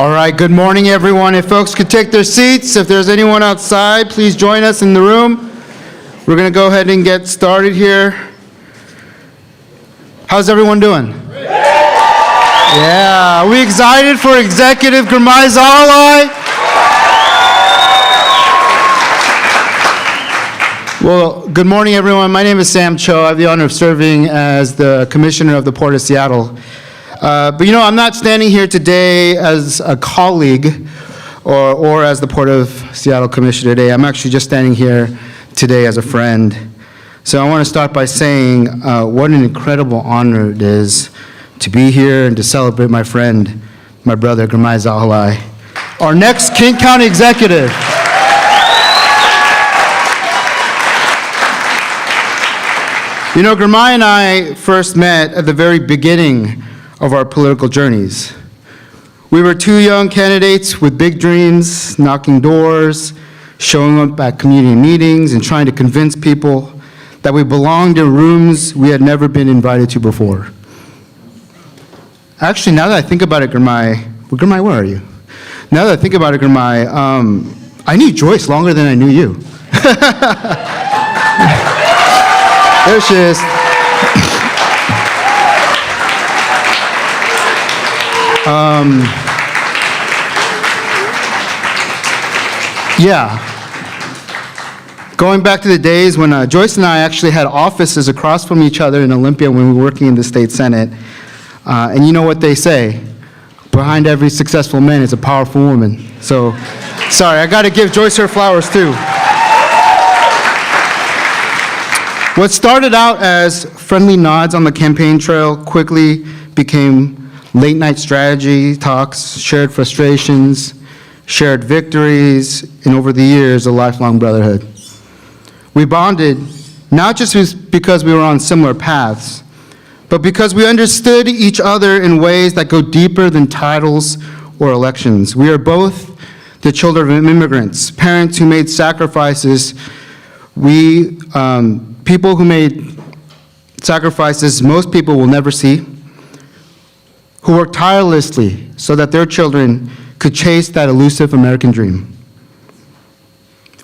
All right, good morning, everyone. If folks could take their seats, if there's anyone outside, please join us in the room. We're going to go ahead and get started here. How's everyone doing? Yeah, are we excited for Executive Girmay Zahilay? Well, good morning, everyone. My name is Sam Cho. I have the honor of serving as the Commissioner of the Port of Seattle. But I'm not standing here today as a colleague or as the Port of Seattle Commissioner today. I'm actually just standing here today as a friend. So I want to start by saying what an incredible honor it is to be here and to celebrate my friend, my brother, Girmay Zahilay, our next King County Executive. Girmay and I first met at the very beginning of our political journeys. We were two young candidates with big dreams, knocking doors, showing up at community meetings, and trying to convince people that we belonged in rooms we had never been invited to before. Actually, now that I think about it, Girmay, where are you? Now that I think about it, Girmay, I knew Joyce longer than I knew you. There she is. Going back to the days when Joyce and I actually had offices across from each other in Olympia when we were working in the state senate. And you know what they say, behind every successful man is a powerful woman. So, sorry, I gotta give Joyce her flowers too. What started out as friendly nods on the campaign trail quickly became late night strategy talks, shared frustrations, shared victories, and over the years, a lifelong brotherhood. We bonded not just because we were on similar paths, but because we understood each other in ways that go deeper than titles or elections. We are both the children of immigrants, parents who made sacrifices. People who made sacrifices most people will never see, who worked tirelessly so that their children could chase that elusive American dream.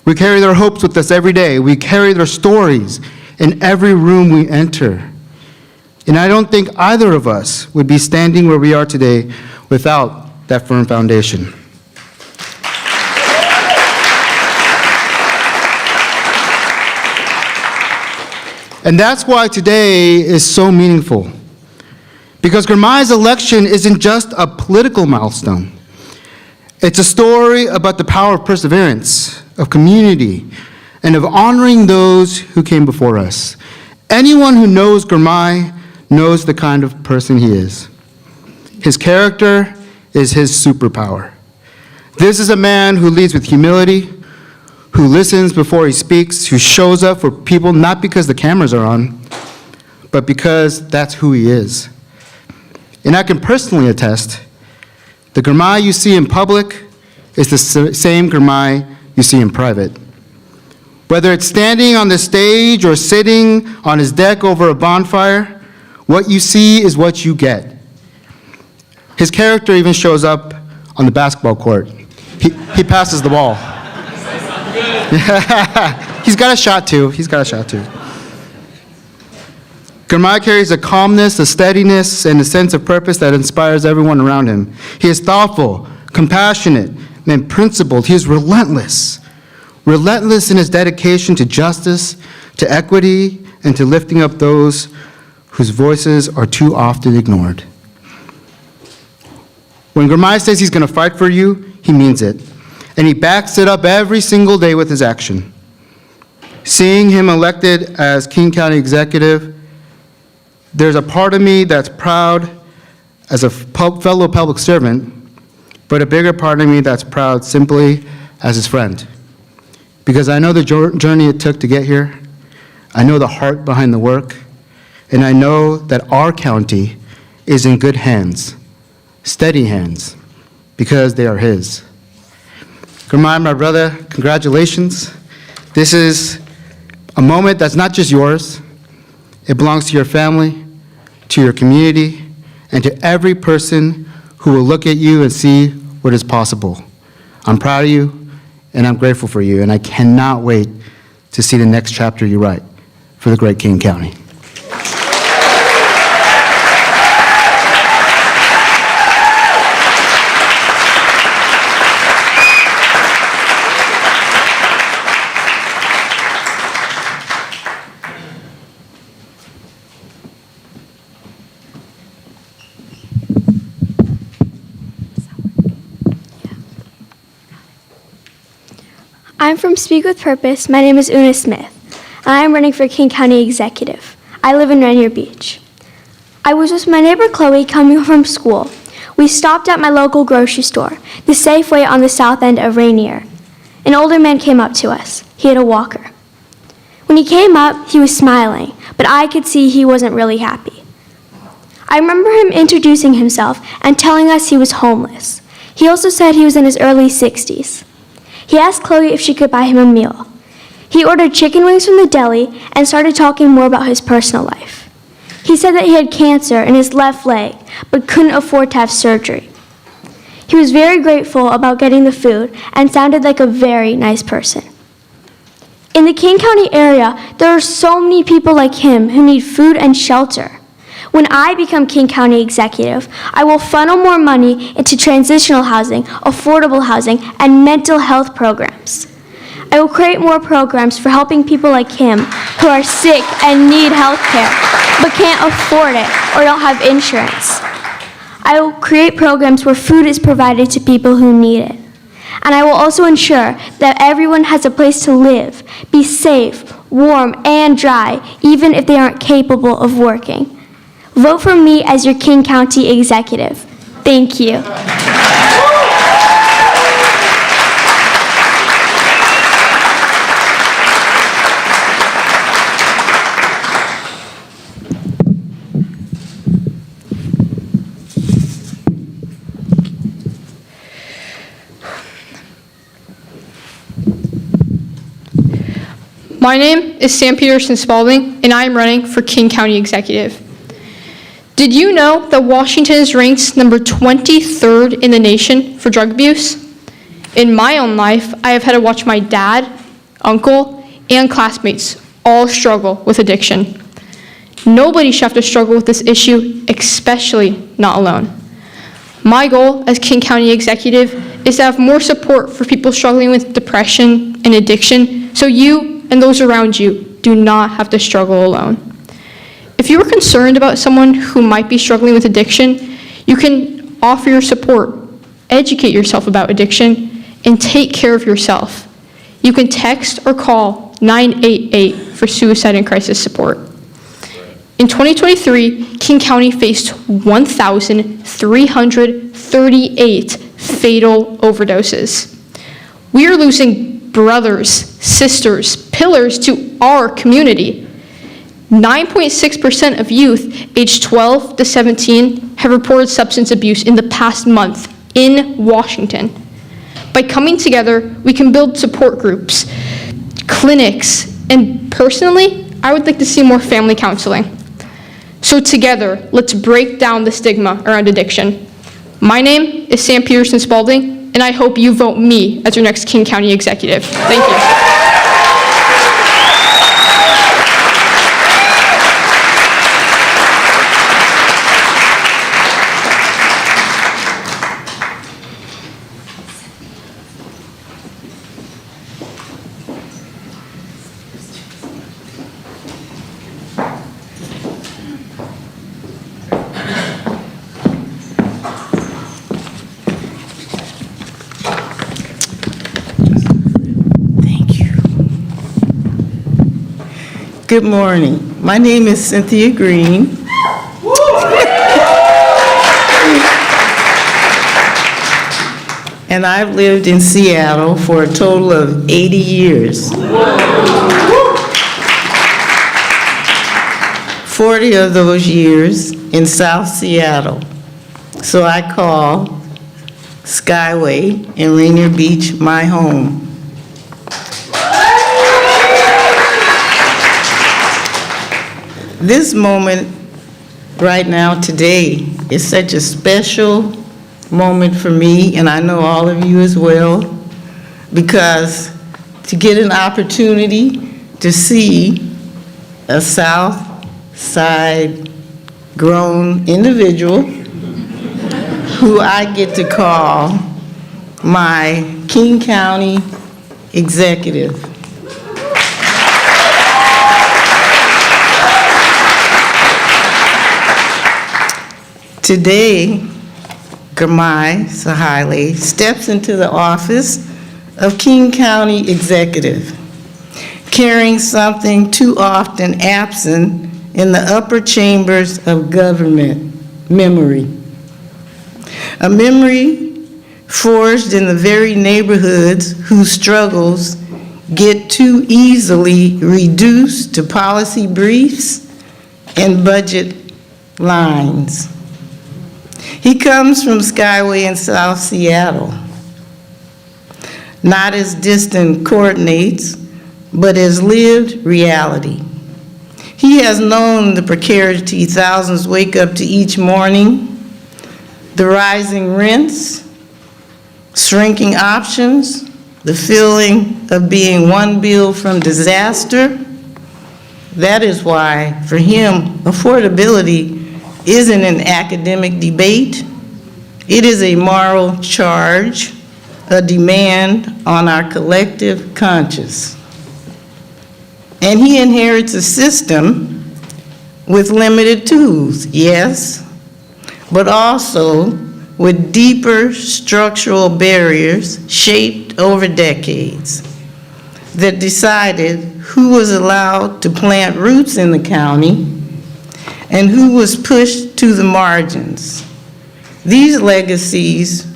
We carry their hopes with us every day. We carry their stories in every room we enter. And I don't think either of us would be standing where we are today without that firm foundation. And that's why today is so meaningful. Because Girmay's election isn't just a political milestone. It's a story about the power of perseverance, of community, and of honoring those who came before us. Anyone who knows Girmay knows the kind of person he is. His character is his superpower. This is a man who leads with humility, who listens before he speaks, who shows up for people not because the cameras are on, but because that's who he is. And I can personally attest, the Girmay you see in public is the same Girmay you see in private. Whether it's standing on the stage or sitting on his deck over a bonfire, what you see is what you get. His character even shows up on the basketball court. He passes the ball. He's got a shot too. Girmay carries a calmness, a steadiness, and a sense of purpose that inspires everyone around him. He is thoughtful, compassionate, and principled. He is relentless in his dedication to justice, to equity, and to lifting up those whose voices are too often ignored. When Girmay says he's going to fight for you, he means it. And he backs it up every single day with his action. Seeing him elected as King County Executive, there's a part of me that's proud as a fellow public servant, but a bigger part of me that's proud simply as his friend. Because I know the journey it took to get here, I know the heart behind the work, and I know that our county is in good hands, steady hands, because they are his. Girmay, my brother, congratulations. This is a moment that's not just yours. It belongs to your family, to your community, and to every person who will look at you and see what is possible. I'm proud of you, and I'm grateful for you, and I cannot wait to see the next chapter you write for the great King County. I'm from Speak with Purpose. My name is Una Smith, and I am running for King County Executive. I live in Rainier Beach. I was with my neighbor Chloe coming home from school. We stopped at my local grocery store, the Safeway on the south end of Rainier. An older man came up to us. He had a walker. When he came up, he was smiling, but I could see he wasn't really happy. I remember him introducing himself and telling us he was homeless. He also said he was in his early 60s. He asked Chloe if she could buy him a meal. He ordered chicken wings from the deli and started talking more about his personal life. He said that he had cancer in his left leg, but couldn't afford to have surgery. He was very grateful about getting the food and sounded like a very nice person. In the King County area, there are so many people like him who need food and shelter. When I become King County Executive, I will funnel more money into transitional housing, affordable housing, and mental health programs. I will create more programs for helping people like him who are sick and need health care, but can't afford it or don't have insurance. I will create programs where food is provided to people who need it. And I will also ensure that everyone has a place to live, be safe, warm, and dry, even if they aren't capable of working. Vote for me as your King County Executive. Thank you. My name is Sam Peterson Spalding, and I am running for King County Executive. Did you know that Washington is ranked number 23rd in the nation for drug abuse? In my own life, I have had to watch my dad, uncle, and classmates all struggle with addiction. Nobody should have to struggle with this issue, especially not alone. My goal as King County Executive is to have more support for people struggling with depression and addiction, so you and those around you do not have to struggle alone. If you are concerned about someone who might be struggling with addiction, you can offer your support, educate yourself about addiction, and take care of yourself. You can text or call 988 for suicide and crisis support. In 2023, King County faced 1,338 fatal overdoses. We are losing brothers, sisters, pillars to our community. 9.6% of youth aged 12 to 17 have reported substance abuse in the past month in Washington. By coming together, we can build support groups, clinics, and personally, I would like to see more family counseling. So together, let's break down the stigma around addiction. My name is Sam Peterson Spalding, and I hope you vote me as your next King County Executive. Thank you. Good morning. My name is Cynthia Green. And I've lived in Seattle for a total of 80 years. 40 of those years in South Seattle. So I call Skyway in Rainier Beach my home. This moment right now today is such a special moment for me, and I know all of you as well, because to get an opportunity to see a South Side grown individual who I get to call my King County executive. Today, Girmay Zahilay steps into the office of King County executive, carrying something too often absent in the upper chambers of government, memory. A memory forged in the very neighborhoods whose struggles get too easily reduced to policy briefs and budget lines. He comes from Skyway in South Seattle, not as distant coordinates, but as lived reality. He has known the precarity thousands wake up to each morning, the rising rents, shrinking options, the feeling of being one bill from disaster. That is why, for him, affordability isn't an academic debate. It is a moral charge, a demand on our collective conscience. And he inherits a system with limited tools, yes, but also with deeper structural barriers shaped over decades that decided who was allowed to plant roots in the county and who was pushed to the margins. These legacies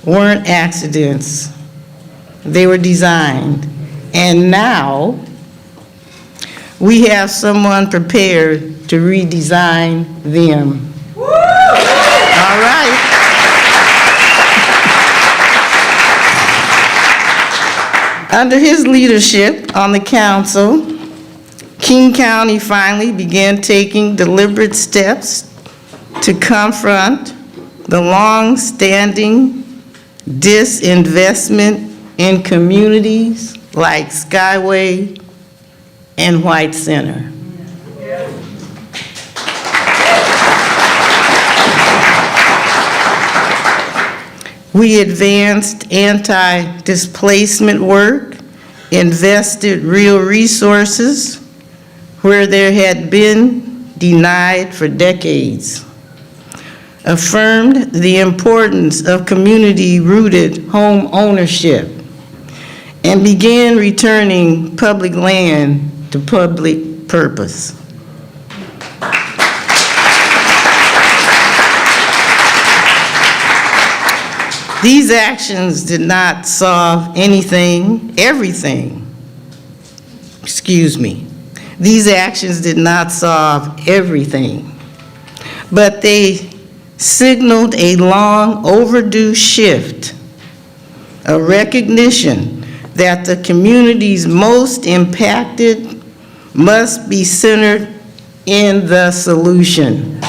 weren't accidents. They were designed. And now we have someone prepared to redesign them. All right. Under his leadership on the council, King County finally began taking deliberate steps to confront the long-standing disinvestment in communities like Skyway and White Center. We advanced anti-displacement work, invested real resources where there had been denied for decades, affirmed the importance of community-rooted home ownership, and began returning public land to public purpose. These actions did not solve everything. These actions did not solve everything, but they signaled a long overdue shift, a recognition that the communities most impacted must be centered in the solution.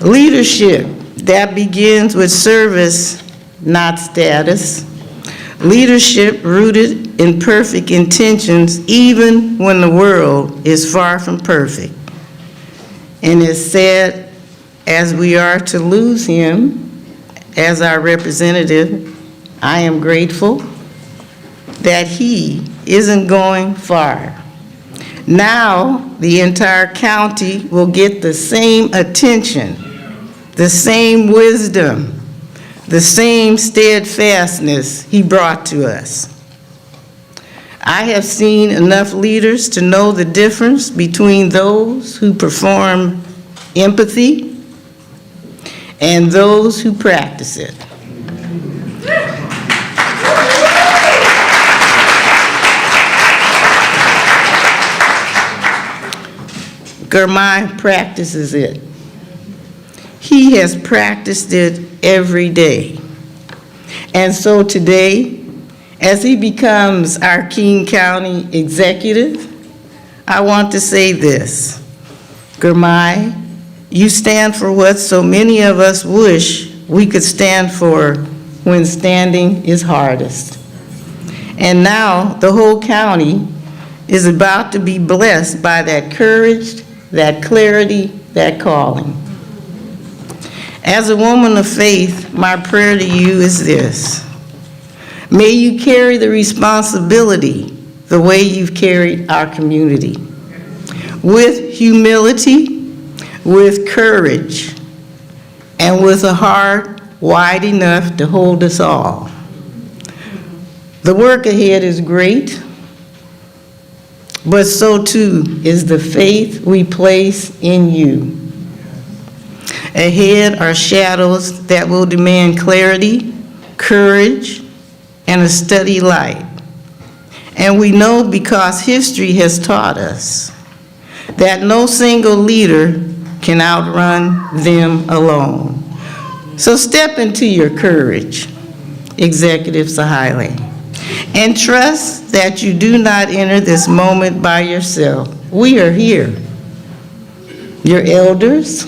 Leadership that begins with service, not status. Leadership rooted in perfect intentions, even when the world is far from perfect. And as sad as we are to lose him as our representative, I am grateful that he isn't going far. Now, the entire county will get the same attention, the same wisdom, the same steadfastness he brought to us. I have seen enough leaders to know the difference between those who perform empathy and those who practice it. Girmay practices it. He has practiced it every day. And so today, as he becomes our King County executive, I want to say this. Girmay, you stand for what so many of us wish we could stand for when standing is hardest. And now the whole county is about to be blessed by that courage, that clarity, that calling. As a woman of faith, my prayer to you is this. May you carry the responsibility the way you've carried our community, with humility, with courage, and with a heart wide enough to hold us all. The work ahead is great, but so too is the faith we place in you. Ahead are shadows that will demand clarity, courage, and a steady light. And we know because history has taught us that no single leader can outrun them alone. So step into your courage, Executive Zahilay, and trust that you do not enter this moment by yourself. We are here. Your elders,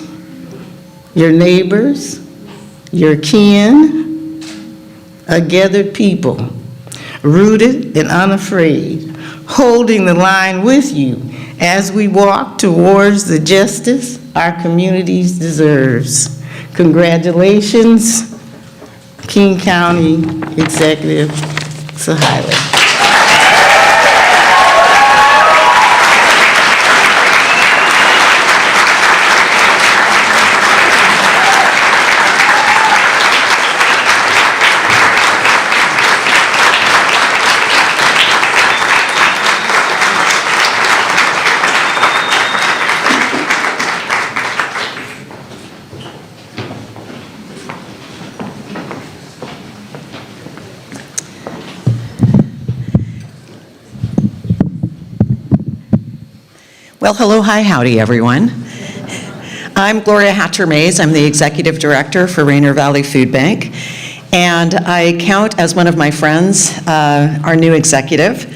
your neighbors, your kin, a gathered people, rooted and unafraid, holding the line with you as we walk towards the justice our community deserves. Congratulations, King County Executive Zahilay. Well, hello, hi, howdy, everyone. I'm Gloria Hatcher-Mays. I'm the Executive Director for Rainier Valley Food Bank, and I count as one of my friends our new executive.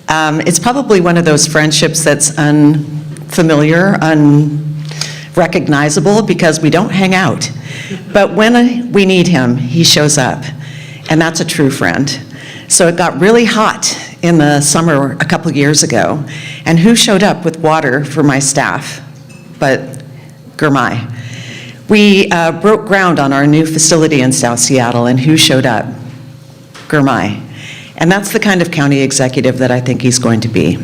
It's probably one of those friendships that's unfamiliar, unrecognizable, because we don't hang out. But when we need him, he shows up, and that's a true friend. So it got really hot in the summer a couple years ago, and who showed up with water for my staff but Girmay? We broke ground on our new facility in South Seattle, and who showed up? Girmay. And that's the kind of county executive that I think he's going to be.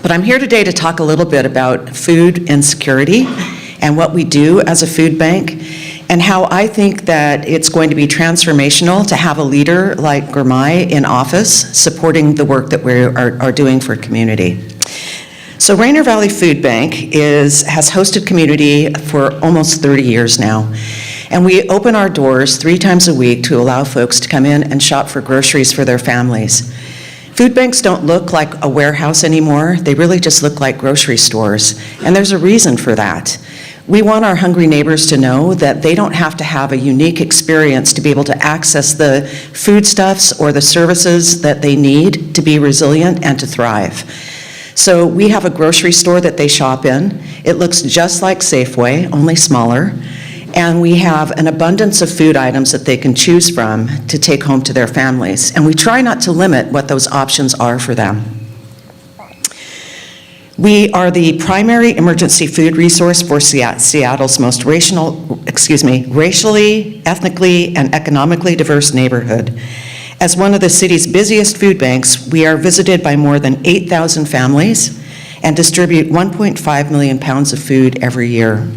But I'm here today to talk a little bit about food insecurity and what we do as a food bank, and how I think that it's going to be transformational to have a leader like Girmay in office supporting the work that we are doing for community. So Rainier Valley Food Bank has hosted community for almost 30 years now. And we open our doors 3 times a week to allow folks to come in and shop for groceries for their families. Food banks don't look like a warehouse anymore. They really just look like grocery stores. And there's a reason for that. We want our hungry neighbors to know that they don't have to have a unique experience to be able to access the foodstuffs or the services that they need to be resilient and to thrive. So we have a grocery store that they shop in. It looks just like Safeway, only smaller. And we have an abundance of food items that they can choose from to take home to their families. And we try not to limit what those options are for them. We are the primary emergency food resource for Seattle's most racially, ethnically, and economically diverse neighborhood. As one of the city's busiest food banks, we are visited by more than 8,000 families and distribute 1.5 million pounds of food every year.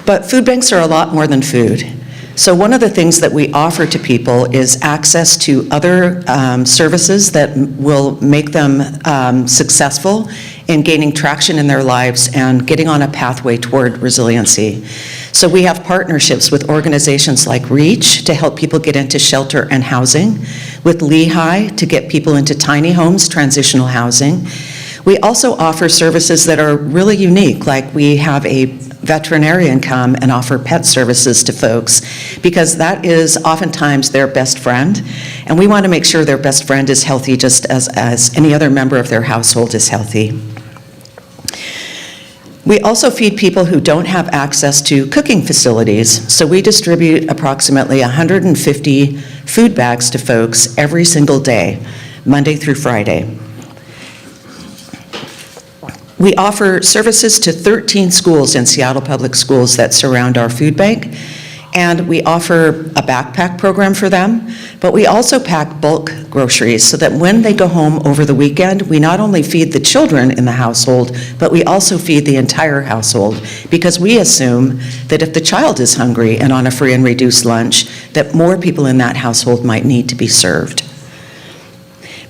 But food banks are a lot more than food. So one of the things that we offer to people is access to other services that will make them successful in gaining traction in their lives and getting on a pathway toward resiliency. So we have partnerships with organizations like REACH to help people get into shelter and housing, with Lehigh to get people into tiny homes, transitional housing. We also offer services that are really unique, like we have a veterinarian come and offer pet services to folks, because that is oftentimes their best friend, and we want to make sure their best friend is healthy just as any other member of their household is healthy. We also feed people who don't have access to cooking facilities, so we distribute approximately 150 food bags to folks every single day, Monday through Friday. We offer services to 13 schools in Seattle Public Schools that surround our food bank, and we offer a backpack program for them, but we also pack bulk groceries so that when they go home over the weekend, we not only feed the children in the household, but we also feed the entire household, because we assume that if the child is hungry and on a free and reduced lunch, that more people in that household might need to be served.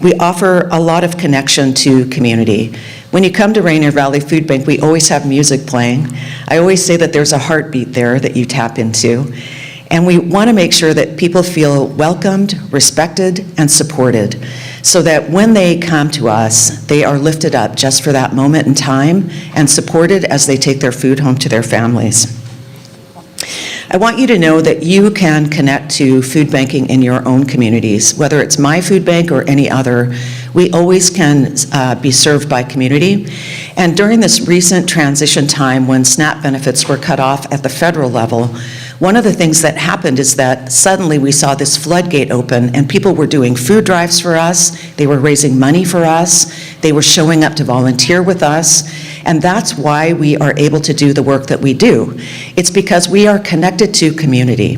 We offer a lot of connection to community. When you come to Rainier Valley Food Bank, we always have music playing. I always say that there's a heartbeat there that you tap into. And we want to make sure that people feel welcomed, respected, and supported, so that when they come to us, they are lifted up just for that moment in time and supported as they take their food home to their families. I want you to know that you can connect to food banking in your own communities, whether it's my food bank or any other. We always can be served by community. And during this recent transition time when SNAP benefits were cut off at the federal level, one of the things that happened is that suddenly we saw this floodgate open and people were doing food drives for us, they were raising money for us, they were showing up to volunteer with us, and that's why we are able to do the work that we do. It's because we are connected to community,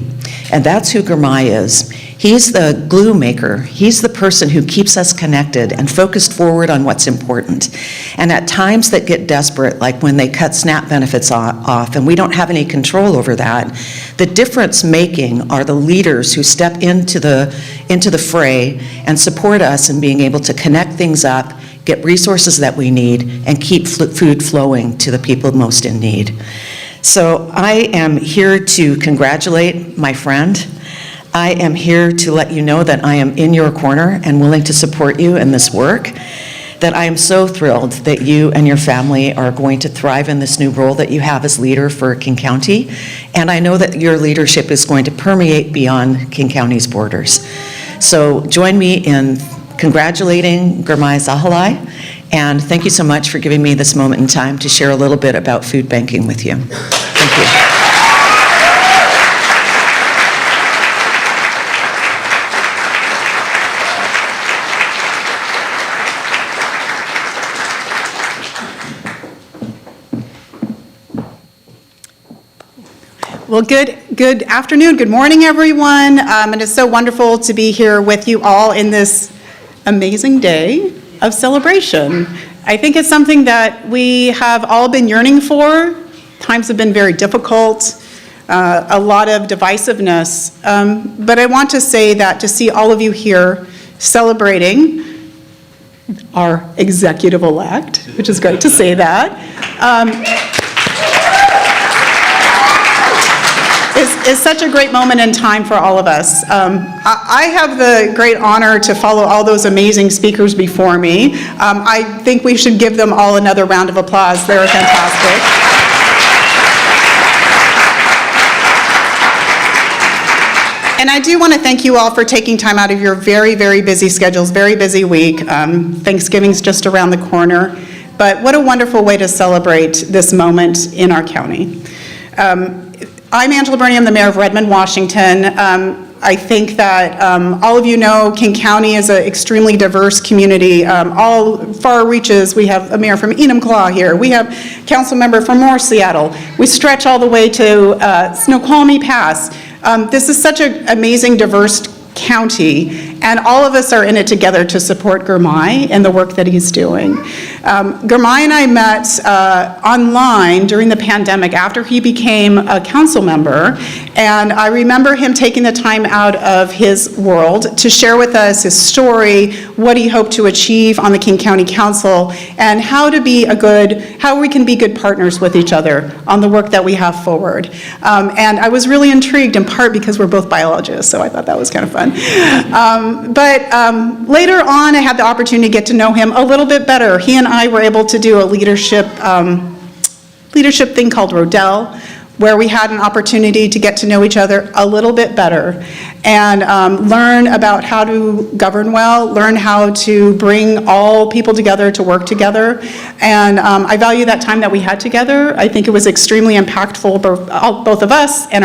and that's who Girmay is. He's the glue maker. He's the person who keeps us connected and focused forward on what's important. And at times that get desperate, like when they cut SNAP benefits off and we don't have any control over that, the difference making are the leaders who step into the fray and support us in being able to connect things up, get resources that we need, and keep food flowing to the people most in need. So I am here to congratulate my friend. I am here to let you know that I am in your corner and willing to support you in this work, that I am so thrilled that you and your family are going to thrive in this new role that you have as leader for King County, and I know that your leadership is going to permeate beyond King County's borders. So join me in congratulating Girmay Zahilay, and thank you so much for giving me this moment in time to share a little bit about food banking with you. Thank you. Well, good afternoon, good morning, everyone. It is so wonderful to be here with you all in this amazing day of celebration. I think it's something that we have all been yearning for. Times have been very difficult, a lot of divisiveness. But I want to say that to see all of you here celebrating our executive-elect, which is great to say that, is such a great moment in time for all of us. I have the great honor to follow all those amazing speakers before me. I think we should give them all another round of applause. They're fantastic. And I do want to thank you all for taking time out of your very, very busy schedules, very busy week. Thanksgiving's just around the corner. But what a wonderful way to celebrate this moment in our county. I'm Angela Burney, I'm the mayor of Redmond, Washington. I think that all of you know King County is an extremely diverse community. All far reaches. We have a mayor from Enumclaw here. We have council member from North Seattle. We stretch all the way to Snoqualmie Pass. This is such an amazing, diverse county, and all of us are in it together to support Girmay and the work that he's doing. Girmay and I met online during the pandemic after he became a council member, and I remember him taking the time out of his world to share with us his story, what he hoped to achieve on the King County Council, and how we can be good partners with each other on the work that we have forward. And I was really intrigued, in part because we're both biologists, so I thought that was kind of fun. But later on, I had the opportunity to get to know him a little bit better. He and I were able to do a leadership thing called Rodell, where we had an opportunity to get to know each other a little bit better and learn about how to govern well, learn how to bring all people together to work together. And I value that time that we had together. I think it was extremely impactful, both of us and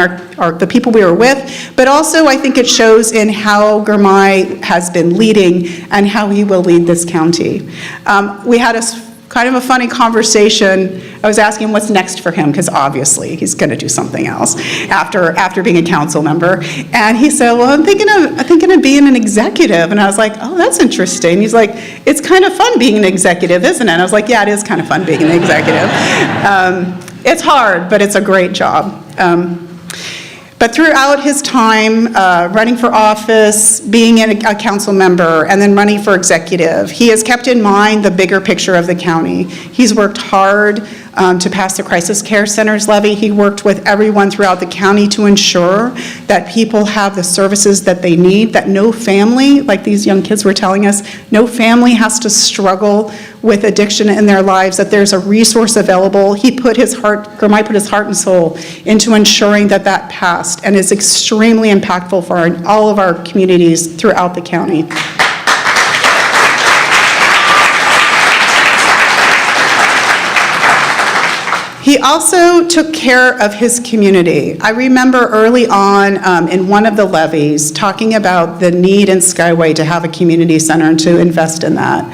the people we were with, but also I think it shows in how Girmay has been leading and how he will lead this county. We had kind of a funny conversation. I was asking him what's next for him, because obviously he's going to do something else after being a council member. And he said, well, I'm thinking of being an executive. And I was like, oh, that's interesting. He's like, it's kind of fun being an executive, isn't it? And I was like, yeah, it is kind of fun being an executive. It's hard, but it's a great job. But throughout his time running for office, being a council member, and then running for executive, he has kept in mind the bigger picture of the county. He's worked hard to pass the crisis care centers levy. He worked with everyone throughout the county to ensure that people have the services that they need, that no family, like these young kids were telling us, no family has to struggle with addiction in their lives, that there's a resource available. Girmay put his heart and soul into ensuring that that passed, and is extremely impactful for all of our communities throughout the county. He also took care of his community. I remember early on in one of the levies talking about the need in Skyway to have a community center and to invest in that.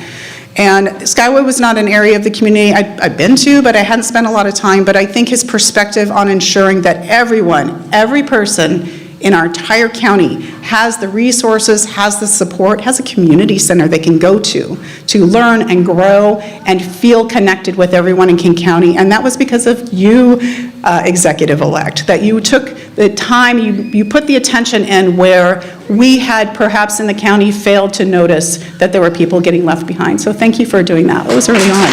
And Skyway was not an area of the community I'd been to, but I hadn't spent a lot of time. But I think his perspective on ensuring that every person in our entire county has the resources, has the support, has a community center they can go to learn and grow and feel connected with everyone in King County. And that was because of you, executive-elect, that you took the time, you put the attention in where we had perhaps in the county failed to notice that there were people getting left behind. So thank you for doing that. It was early on.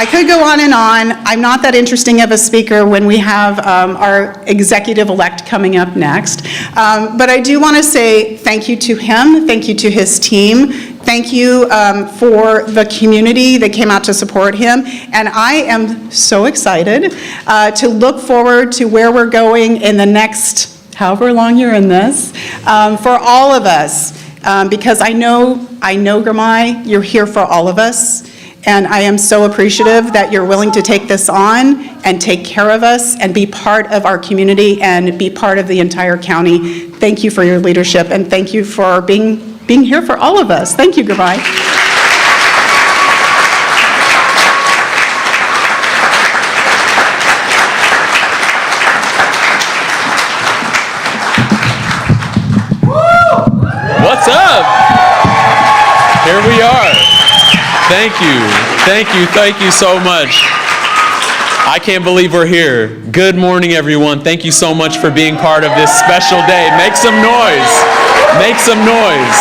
I could go on and on. I'm not that interesting of a speaker when we have our executive-elect coming up next. But I do want to say thank you to him, thank you to his team, thank you for the community that came out to support him. And I am so excited to look forward to where we're going in the next, however long you're in this, for all of us. Because I know Girmay, you're here for all of us. And I am so appreciative that you're willing to take this on and take care of us and be part of our community and be part of the entire county. Thank you for your leadership, and thank you for being here for all of us. Thank you, Girmay. What's up? Here we are. Thank you so much. I can't believe we're here. Good morning, everyone. Thank you so much for being part of this special day. Make some noise. Make some noise.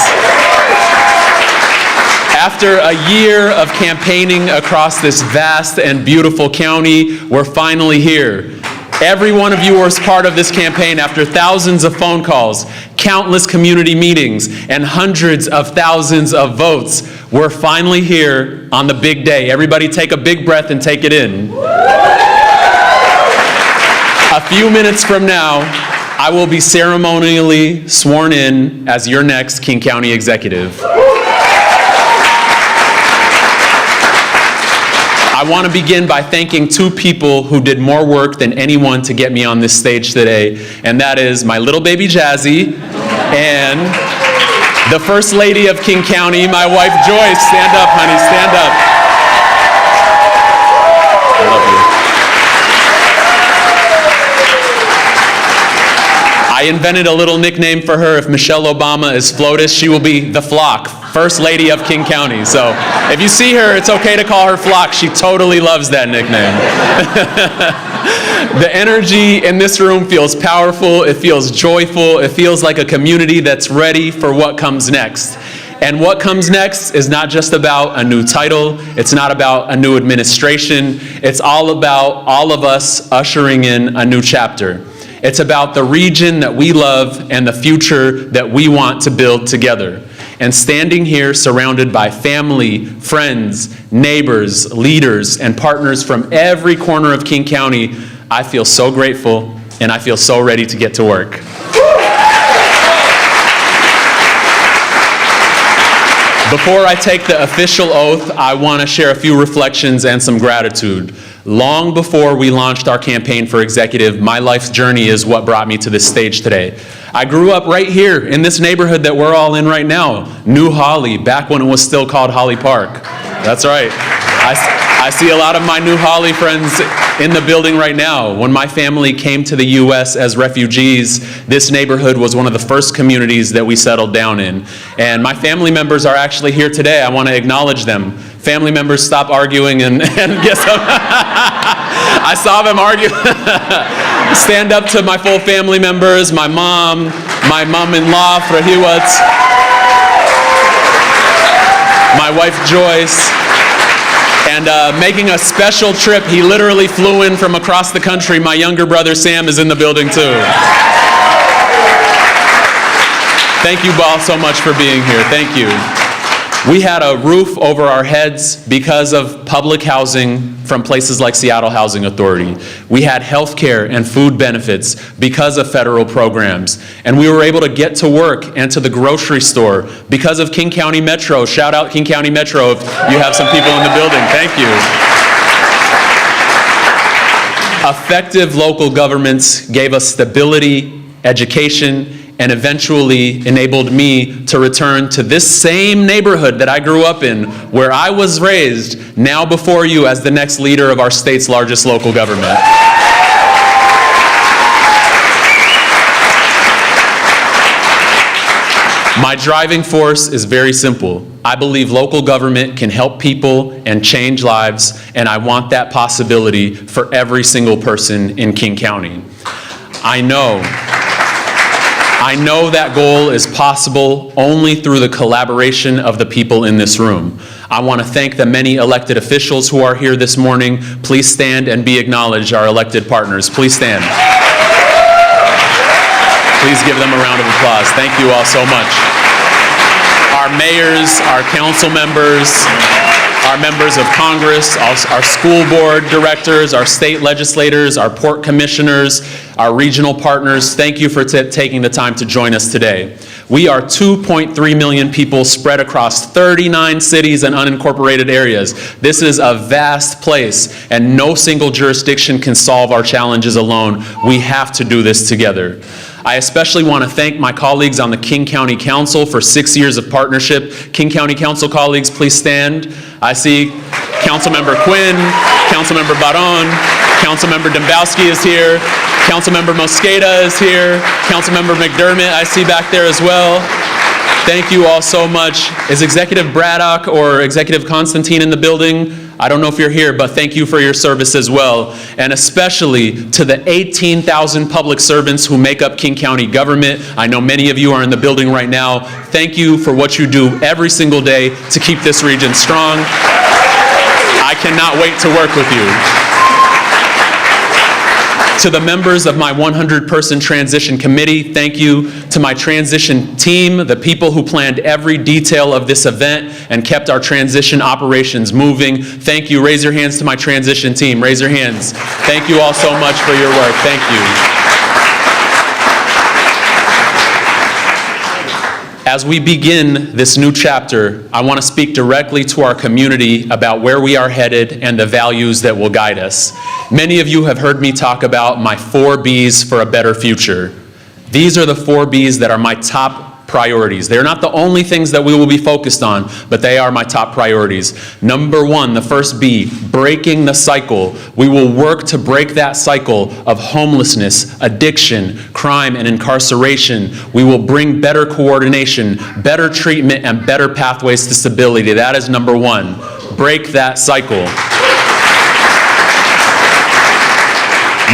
After a year of campaigning across this vast and beautiful county, we're finally here. Every one of you was part of this campaign after thousands of phone calls, countless community meetings, and hundreds of thousands of votes. We're finally here on the big day. Everybody take a big breath and take it in. A few minutes from now, I will be ceremonially sworn in as your next King County executive. I want to begin by thanking two people who did more work than anyone to get me on this stage today, and that is my little baby Jazzy and the First Lady of King County, my wife Joyce. Stand up, honey, stand up. I love you. I invented a little nickname for her. If Michelle Obama is FLOTUS, she will be the Flock, First Lady of King County. So if you see her, it's okay to call her Flock. She totally loves that nickname. The energy in this room feels powerful. It feels joyful. It feels like a community that's ready for what comes next. And what comes next is not just about a new title. It's not about a new administration. It's all about all of us ushering in a new chapter. It's about the region that we love and the future that we want to build together. And standing here surrounded by family, friends, neighbors, leaders, and partners from every corner of King County, I feel so grateful and I feel so ready to get to work. Before I take the official oath, I want to share a few reflections and some gratitude. Long before we launched our campaign for executive, my life's journey is what brought me to this stage today. I grew up right here in this neighborhood that we're all in right now, New Holly, back when it was still called Holly Park. That's right. I see a lot of my New Holly friends in the building right now. When my family came to the U.S. as refugees, this neighborhood was one of the first communities that we settled down in. And my family members are actually here today. I want to acknowledge them. Family members, stop arguing and get some. I saw them argue. Stand up to my full family members, my mom-in-law, Frahiwat, my wife, Joyce. And making a special trip, he literally flew in from across the country. My younger brother, Sam, is in the building too. Thank you all so much for being here. Thank you. We had a roof over our heads because of public housing from places like Seattle Housing Authority. We had health care and food benefits because of federal programs. And we were able to get to work and to the grocery store because of King County Metro. Shout out King County Metro if you have some people in the building. Thank you. Effective local governments gave us stability, education, and eventually enabled me to return to this same neighborhood that I grew up in, where I was raised, now before you as the next leader of our state's largest local government. My driving force is very simple. I believe local government can help people and change lives, and I want that possibility for every single person in King County. I know that goal is possible only through the collaboration of the people in this room. I want to thank the many elected officials who are here this morning. Please stand and be acknowledged, our elected partners. Please stand. Please give them a round of applause. Thank you all so much. Our mayors, our council members, our members of Congress, our school board directors, our state legislators, our port commissioners, our regional partners, thank you for taking the time to join us today. We are 2.3 million people spread across 39 cities and unincorporated areas. This is a vast place, and no single jurisdiction can solve our challenges alone. We have to do this together. I especially want to thank my colleagues on the King County Council for 6 years of partnership. King County Council colleagues, please stand. I see Councilmember Quinn, Councilmember Baron, Councilmember Dembowski is here, Councilmember Mosqueda is here, Councilmember McDermott I see back there as well. Thank you all so much. Is Executive Braddock or Executive Constantine in the building? I don't know if you're here, but thank you for your service as well. And especially to the 18,000 public servants who make up King County government. I know many of you are in the building right now. Thank you for what you do every single day to keep this region strong. I cannot wait to work with you. To the members of my 100-person transition committee, thank you. To my transition team, the people who planned every detail of this event and kept our transition operations moving, thank you. Raise your hands to my transition team. Raise your hands. Thank you all so much for your work. Thank you. As we begin this new chapter, I want to speak directly to our community about where we are headed and the values that will guide us. Many of you have heard me talk about my 4 B's for a better future. These are the 4 B's that are my top priorities. They're not the only things that we will be focused on, but they are my top priorities. Number 1, the first B, breaking the cycle. We will work to break that cycle of homelessness, addiction, crime, and incarceration. We will bring better coordination, better treatment, and better pathways to stability. That is number 1. Break that cycle.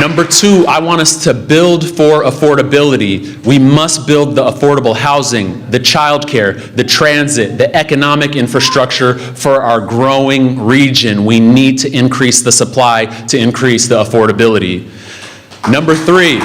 Number 2, I want us to build for affordability. We must build the affordable housing, the childcare, the transit, the economic infrastructure for our growing region. We need to increase the supply to increase the affordability. Number 3,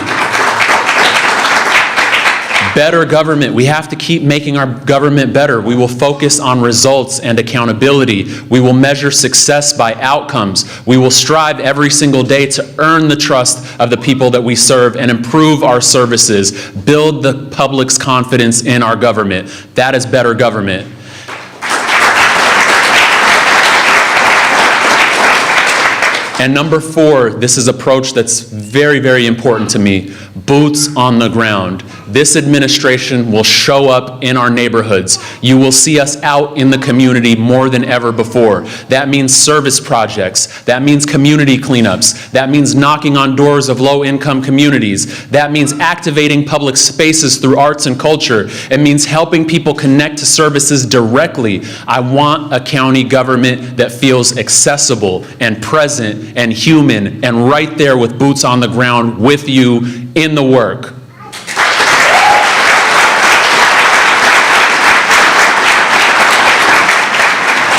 Better government. We have to keep making our government better. We will focus on results and accountability. We will measure success by outcomes. We will strive every single day to earn the trust of the people that we serve and improve our services, build the public's confidence in our government. That is better government. And number 4, this is an approach that's very, very important to me. Boots on the ground. This administration will show up in our neighborhoods. You will see us out in the community more than ever before. That means service projects. That means community cleanups. That means knocking on doors of low-income communities. That means activating public spaces through arts and culture. It means helping people connect to services directly. I want a county government that feels accessible and present and human and right there with boots on the ground with you in the work.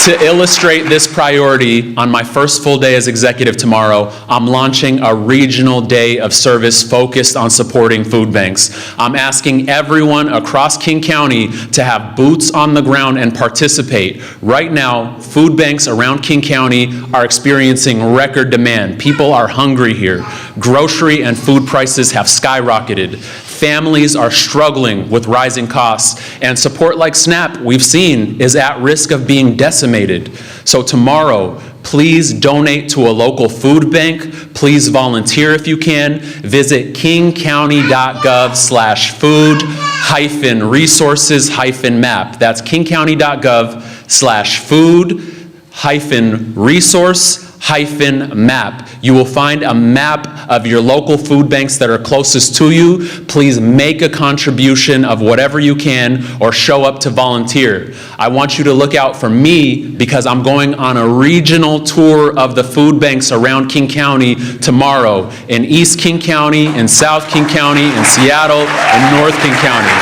To illustrate this priority, on my first full day as executive tomorrow, I'm launching a regional day of service focused on supporting food banks. I'm asking everyone across King County to have boots on the ground and participate. Right now, food banks around King County are experiencing record demand. People are hungry here. Grocery and food prices have skyrocketed. Families are struggling with rising costs, and support like SNAP, we've seen, is at risk of being decimated. So tomorrow, please donate to a local food bank. Please volunteer if you can. Visit kingcounty.gov/food-resources-map. That's kingcounty.gov/food-resource-map. You will find a map of your local food banks that are closest to you. Please make a contribution of whatever you can or show up to volunteer. I want you to look out for me because I'm going on a regional tour of the food banks around King County tomorrow in East King County, in South King County, in Seattle, and North King County.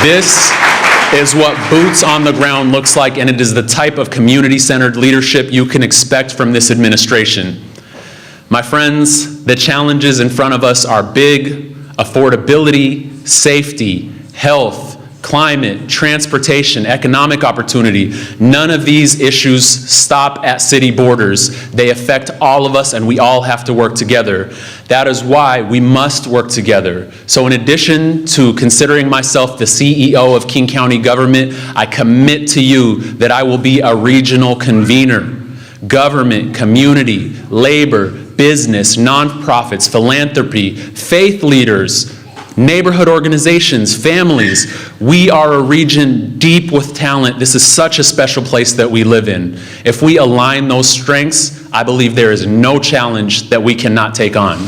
This is what boots on the ground looks like, and it is the type of community-centered leadership you can expect from this administration. My friends, the challenges in front of us are big: affordability, safety, health, climate, transportation, economic opportunity. None of these issues stop at city borders. They affect all of us, and we all have to work together. That is why we must work together. So in addition to considering myself the CEO of King County government, I commit to you that I will be a regional convener. Government, community, labor, business, nonprofits, philanthropy, faith leaders, neighborhood organizations, families. We are a region deep with talent. This is such a special place that we live in. If we align those strengths, I believe there is no challenge that we cannot take on.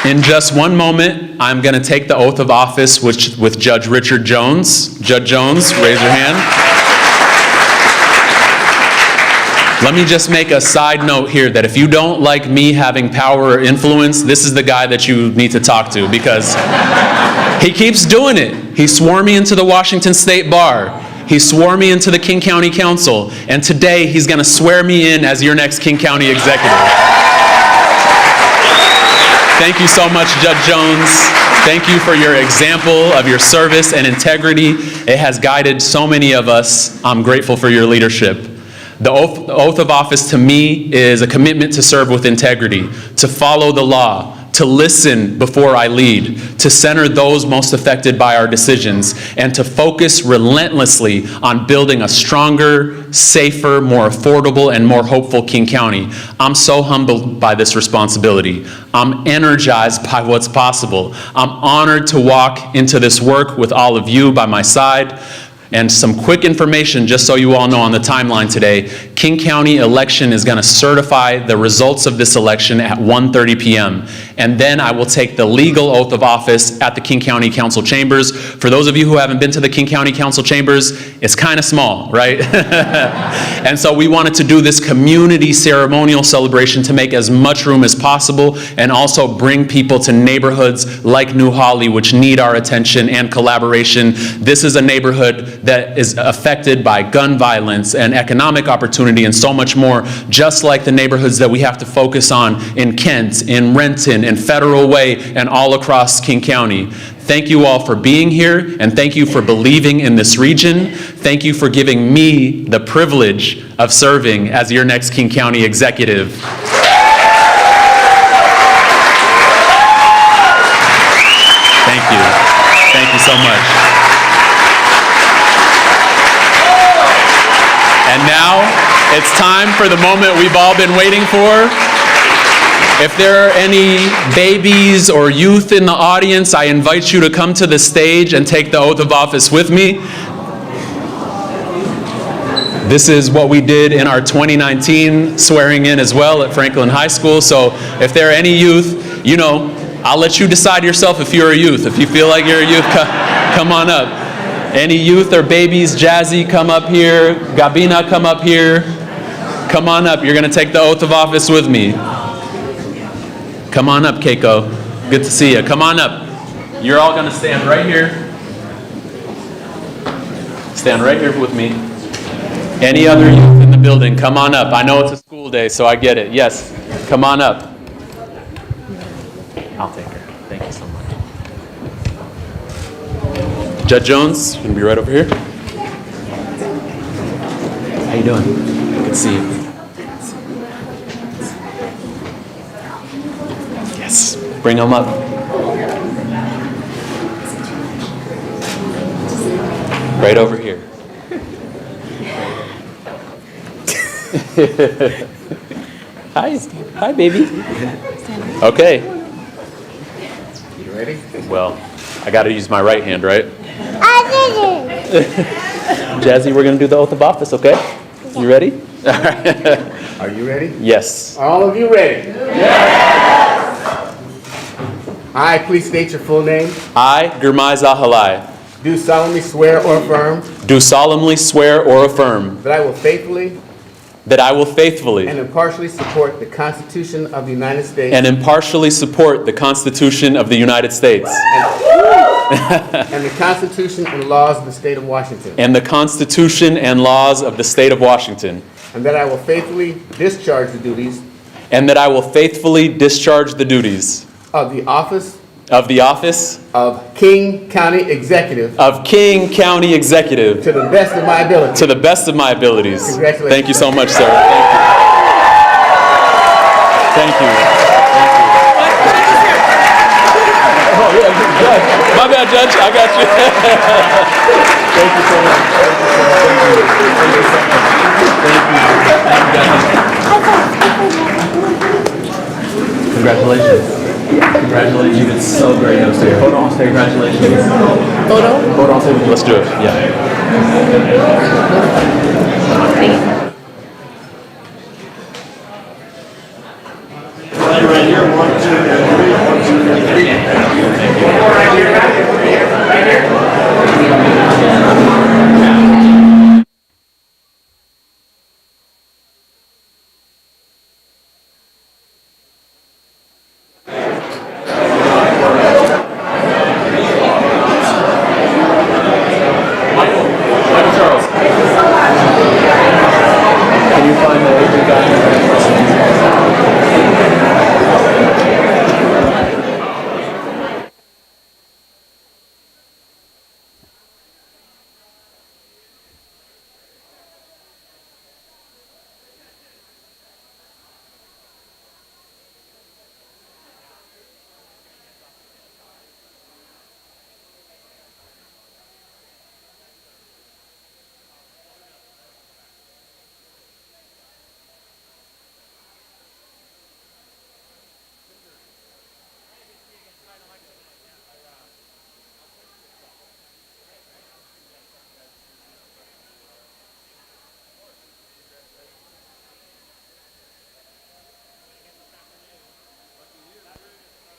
In just one moment, I'm going to take the oath of office with Judge Richard Jones. Judge Jones, raise your hand. Let me just make a side note here that if you don't like me having power or influence, this is the guy that you need to talk to because he keeps doing it. He swore me into the Washington State Bar. He swore me into the King County Council. And today he's going to swear me in as your next King County executive. Thank you so much, Judge Jones. Thank you for your example of your service and integrity. It has guided so many of us. I'm grateful for your leadership. The oath of office to me is a commitment to serve with integrity, to follow the law, to listen before I lead, to center those most affected by our decisions, and to focus relentlessly on building a stronger, safer, more affordable, and more hopeful King County. I'm so humbled by this responsibility. I'm energized by what's possible. I'm honored to walk into this work with all of you by my side. And some quick information, just so you all know on the timeline today. King County election is going to certify the results of this election at 1:30 p.m. and then I will take the legal oath of office at the King County Council chambers. For those of you who haven't been to the King County Council chambers, it's kind of small, right? And so we wanted to do this community ceremonial celebration to make as much room as possible and also bring people to neighborhoods like New Holly, which need our attention and collaboration. This is a neighborhood that is affected by gun violence and economic opportunity and so much more, just like the neighborhoods that we have to focus on in Kent, in Renton, in Federal Way, and all across King County. Thank you all for being here, and thank you for believing in this region. Thank you for giving me the privilege of serving as your next King County executive. Thank you. Thank you so much. And now, it's time for the moment we've all been waiting for. If there are any babies or youth in the audience, I invite you to come to the stage and take the oath of office with me. This is what we did in our 2019 swearing in as well at Franklin High School. So if there are any youth, you know, I'll let you decide yourself if you're a youth. If you feel like you're a youth, come on up. Any youth or babies, Jazzy, come up here. Gabina, come up here. Come on up. You're going to take the oath of office with me. Come on up, Keiko. Good to see you. Come on up. You're all going to stand right here. Stand right here with me. Any other youth in the building, come on up. I know it's a school day, so I get it. Yes, come on up. I'll take her. Thank you so much. Judge Jones, you're going to be right over here. How you doing? Good to see you. Yes, bring them up. Right over here. Hi, baby. Okay. You ready? Well, I got to use my right hand, right? I did it. Jazzy, we're going to do the oath of office, okay? You ready? All right. Are you ready? Yes. Are all of you ready? Yes. I, please state your full name. I, Girmay Zahilay, Do solemnly swear or affirm do solemnly swear or affirm that I will faithfully that I will faithfully and impartially support the Constitution of the United States and impartially support the Constitution of the United States and the Constitution and laws of the state of Washington, and the Constitution and laws of the state of Washington, and that I will faithfully discharge the duties and that I will faithfully discharge the duties of the office of the office of King County Executive of King County Executive to the best of my ability. to the best of my abilities. Congratulations. Thank you so much, sir. Thank you. Oh, yeah, Judge. My bad, Judge. I got you. Thank you so much. Thank you. Congratulations. Congratulations. You did so great upstairs. Photo on stage. Congratulations. Photo on stage. Let's do it. Yeah.